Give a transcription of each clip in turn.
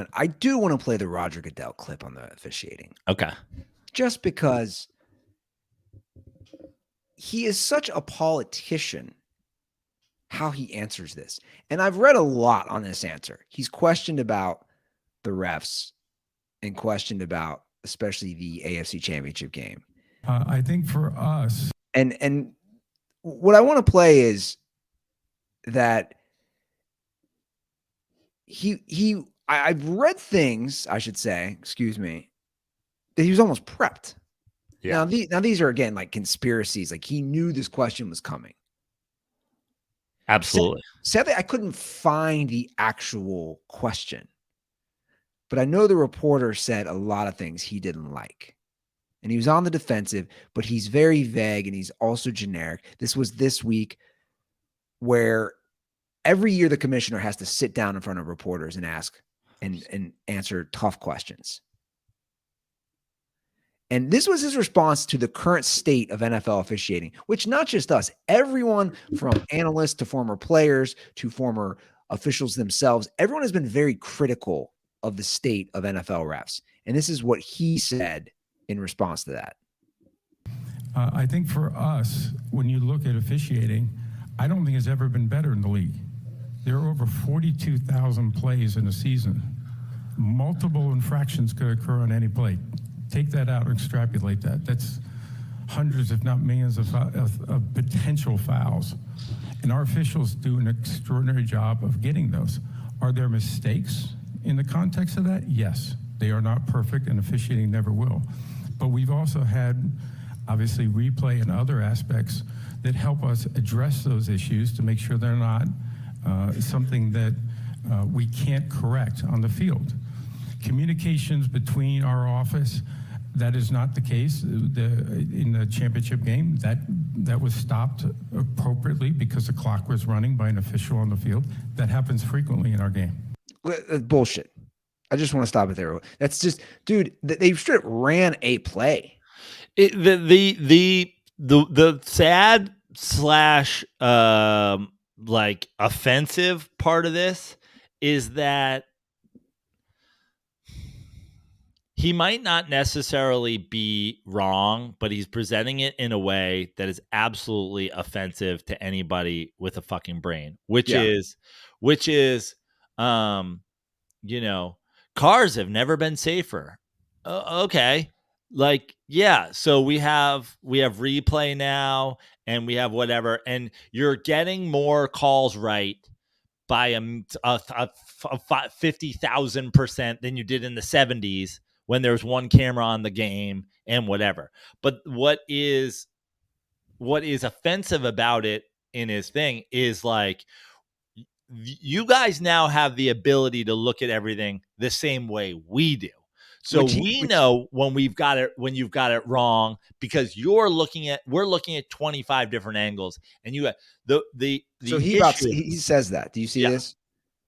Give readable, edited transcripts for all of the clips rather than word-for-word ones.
on. I do want to play the Rodger Goodell clip on the officiating. Okay. Just because he is such a politician, how he answers this. And I've read a lot on this answer. He's questioned about the refs and questioned about especially the AFC Championship game. I think for us, and what I want to play is that I've read things, I should say, excuse me, that he was almost prepped. Yeah. Now these are again like conspiracies. Like he knew this question was coming. Absolutely. Sadly, I couldn't find the actual question, but I know the reporter said a lot of things he didn't like. And he was on the defensive, but he's very vague and he's also generic. This was this week where every year the commissioner has to sit down in front of reporters and ask and answer tough questions. And this was his response to the current state of NFL officiating, which not just us, everyone from analysts to former players to former officials themselves, everyone has been very critical of the state of NFL refs. And this is what he said in response to that. I think for us, when you look at officiating, I don't think it's ever been better in the league. There are over 42,000 plays in a season. Multiple infractions could occur on any play. Take that out, extrapolate that. That's hundreds, if not millions, of potential fouls. And our officials do an extraordinary job of getting those. Are there mistakes in the context of that? Yes. They are not perfect, and officiating never will. But we've also had, obviously, replay and other aspects that help us address those issues to make sure they're not something that we can't correct on the field. Communications between our office, that is not the case. In the championship game, that was stopped appropriately because the clock was running by an official on the field. That happens frequently in our game. Bullshit. I just want to stop it there. That's just, dude, they straight ran a play. The sad slash like offensive part of this is that he might not necessarily be wrong, but he's presenting it in a way that is absolutely offensive to anybody with a fucking brain, which is, you know, cars have never been safer. Okay. Like, yeah. So we have replay now and we have whatever, and you're getting more calls right by a 50,000% than you did in the 70s when there was one camera on the game and whatever. But what is offensive about it in his thing is like, you guys now have the ability to look at everything the same way we do. So we know when you've got it wrong, because we're looking at 25 different angles, and you have the so he says that. Do you see this?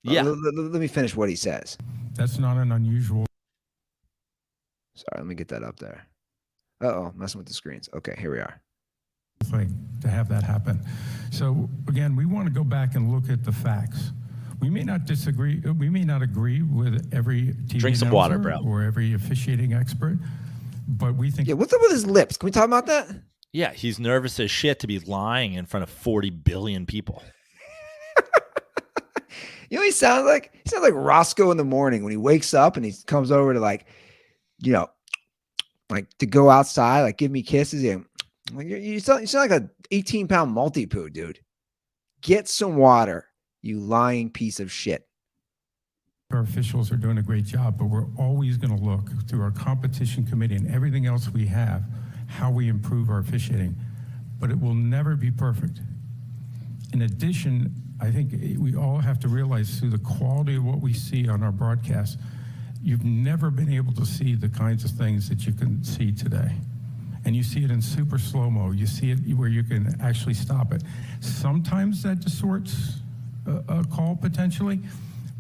Yeah. Let me finish what he says. That's not an unusual. Sorry, let me get that up there. Uh-oh, messing with the screens. Okay, here we are. Thing to have that happen. So again, we want to go back and look at the facts. We may not disagree. We may not agree with every TV Drink some water, bro, or every officiating expert, but we think. Yeah, what's up with his lips? Can we talk about that? Yeah, he's nervous as shit to be lying in front of 40 billion people. You know, he sounds like Roscoe in the morning when he wakes up and he comes over to like to go outside, like give me kisses. Yeah. You sound like a 18-pound multi-poo, dude. Get some water, you lying piece of shit. Our officials are doing a great job, but we're always going to look through our competition committee and everything else we have, how we improve our officiating. But it will never be perfect. In addition, I think we all have to realize through the quality of what we see on our broadcast, you've never been able to see the kinds of things that you can see today. And you see it in super slow-mo. You see it where you can actually stop it. Sometimes that distorts a call potentially,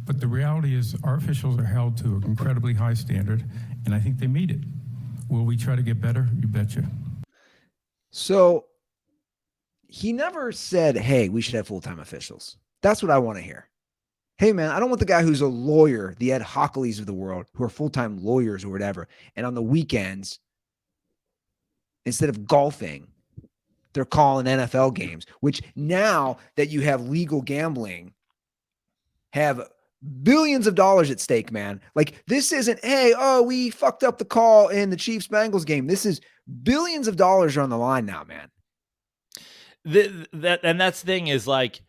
but the reality is our officials are held to an incredibly high standard, and I think they meet it. Will we try to get better? You betcha. So he never said, hey, we should have full-time officials. That's what I want to hear. Hey, man, I don't want the guy who's a lawyer, the Ed Hockleys of the world, who are full-time lawyers or whatever, and on the weekends, instead of golfing, they're calling NFL games, which now that you have legal gambling, have billions of dollars at stake, man. Like, this isn't, hey, oh, we fucked up the call in the Chiefs-Bengals game. This is billions of dollars are on the line now, man. That's the thing is, like,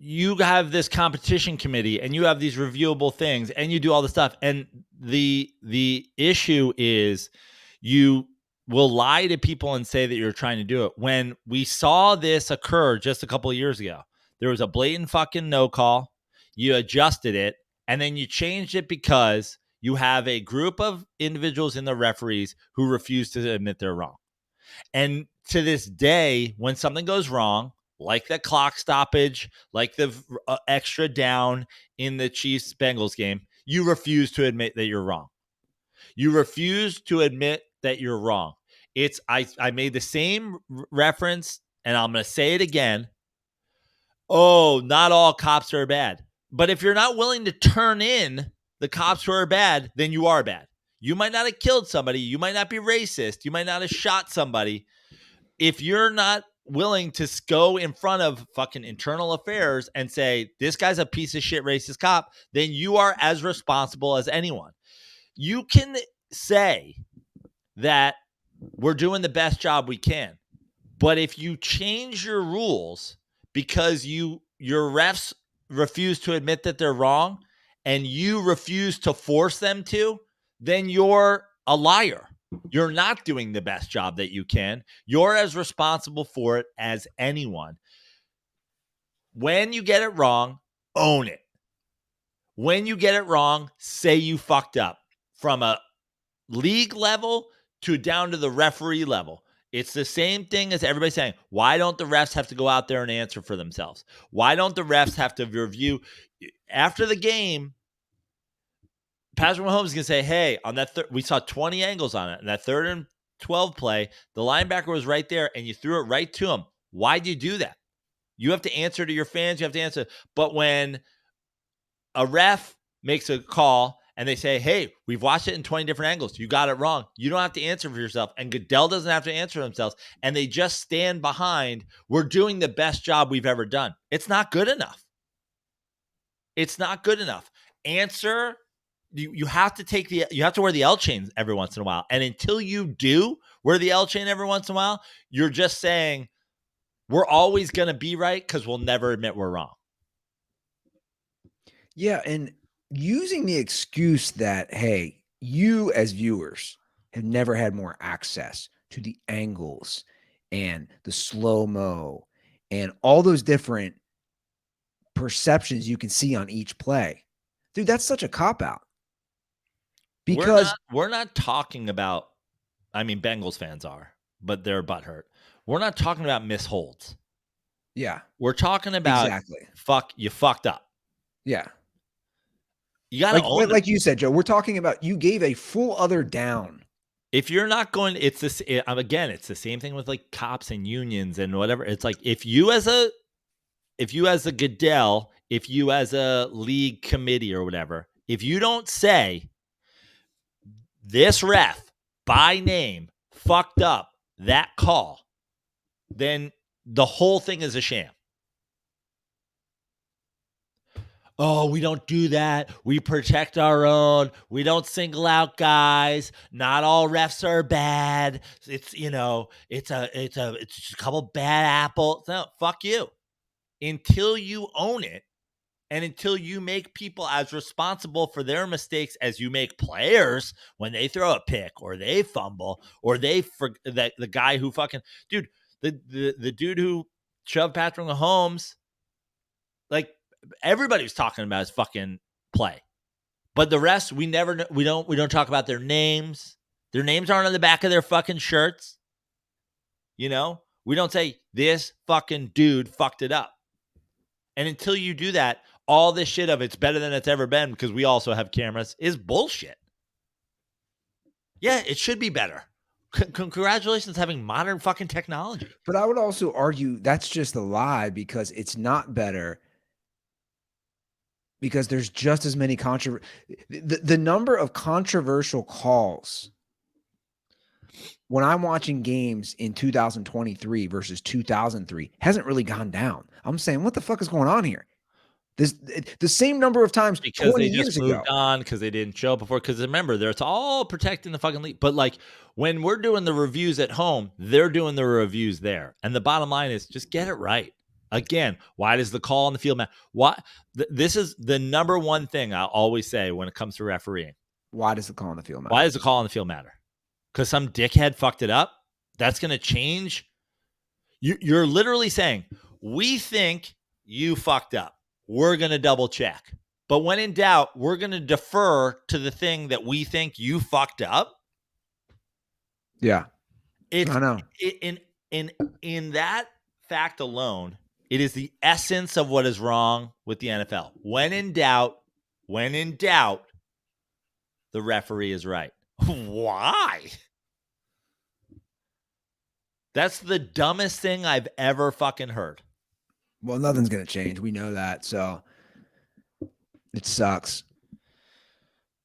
you have this competition committee and you have these reviewable things and you do all the stuff. And the issue is you will lie to people and say that you're trying to do it. When we saw this occur just a couple of years ago, there was a blatant fucking no call. You adjusted it and then you changed it because you have a group of individuals in the referees who refuse to admit they're wrong. And to this day, when something goes wrong, like the clock stoppage, like the extra down in the Chiefs-Bengals game, you refuse to admit that you're wrong. You refuse to admit that you're wrong. I made the same reference, and I'm going to say it again. Oh, not all cops are bad. But if you're not willing to turn in the cops who are bad, then you are bad. You might not have killed somebody. You might not be racist. You might not have shot somebody. If you're not willing to go in front of fucking internal affairs and say, this guy's a piece of shit racist cop, then you are as responsible as anyone. You can say that we're doing the best job we can, but if you change your rules because your refs refuse to admit that they're wrong and you refuse to force them to, then you're a liar. You're not doing the best job that you can. You're as responsible for it as anyone. When you get it wrong, own it. When you get it wrong, say you fucked up. From a league level to down to the referee level. It's the same thing as everybody saying, why don't the refs have to go out there and answer for themselves? Why don't the refs have to review? After the game, Patrick Mahomes is going to say, hey, on that we saw 20 angles on it. And that 3rd and 12 play, the linebacker was right there and you threw it right to him. Why'd you do that? You have to answer to your fans. You have to answer. But when a ref makes a call and they say, hey, we've watched it in 20 different angles, you got it wrong, you don't have to answer for yourself. And Godell doesn't have to answer themselves. And they just stand behind, we're doing the best job we've ever done. It's not good enough. It's not good enough. Answer. You have to you have to wear the L chain every once in a while. And until you do wear the L chain every once in a while, you're just saying we're always going to be right because we'll never admit we're wrong. Yeah. And using the excuse that, hey, you as viewers have never had more access to the angles and the slow-mo and all those different perceptions you can see on each play. Dude, that's such a cop-out. Because we're not talking about, I mean, Bengals fans are, but they're butthurt. We're not talking about misholds. Yeah. We're talking about you fucked up. Yeah. You gotta own like you said, Joe, we're talking about you gave a full other down. If you're not going, it's this again, it's the same thing with like cops and unions and whatever. It's like if you as a Godell, if you as a league committee or whatever, if you don't say this ref by name fucked up that call, then the whole thing is a sham. Oh, we don't do that. We protect our own. We don't single out guys. Not all refs are bad. It's it's just a couple bad apples. No, fuck you. Until you own it, and until you make people as responsible for their mistakes as you make players when they throw a pick or they fumble or the guy who fucking dude, the dude who shoved Patrick Mahomes, like everybody was talking about his fucking play, but the rest we don't talk about their names. Their names aren't on the back of their fucking shirts. We don't say this fucking dude fucked it up. And until you do that, all this shit of it's better than it's ever been because we also have cameras is bullshit. Yeah, it should be better. Congratulations having modern fucking technology. But I would also argue that's just a lie because it's not better because there's just as many the number of controversial calls when I'm watching games in 2023 versus 2003 hasn't really gone down. I'm saying, what the fuck is going on here? The same number of times because 20 they just years moved ago. on because they didn't show up before. Because remember, it's all protecting the fucking league. But like when we're doing the reviews at home, they're doing the reviews there. And the bottom line is just get it right. Again, why does the call on the field matter? This is the number one thing I always say when it comes to refereeing. Why does the call on the field matter? Why does the call on the field matter? Because some dickhead fucked it up? That's going to change? You're literally saying, we think you fucked up. We're going to double check. But when in doubt, we're going to defer to the thing that we think you fucked up. Yeah. I know. In that fact alone, it is the essence of what is wrong with the NFL. When in doubt, the referee is right. Why? That's the dumbest thing I've ever fucking heard. Well, nothing's going to change. We know that. So it sucks.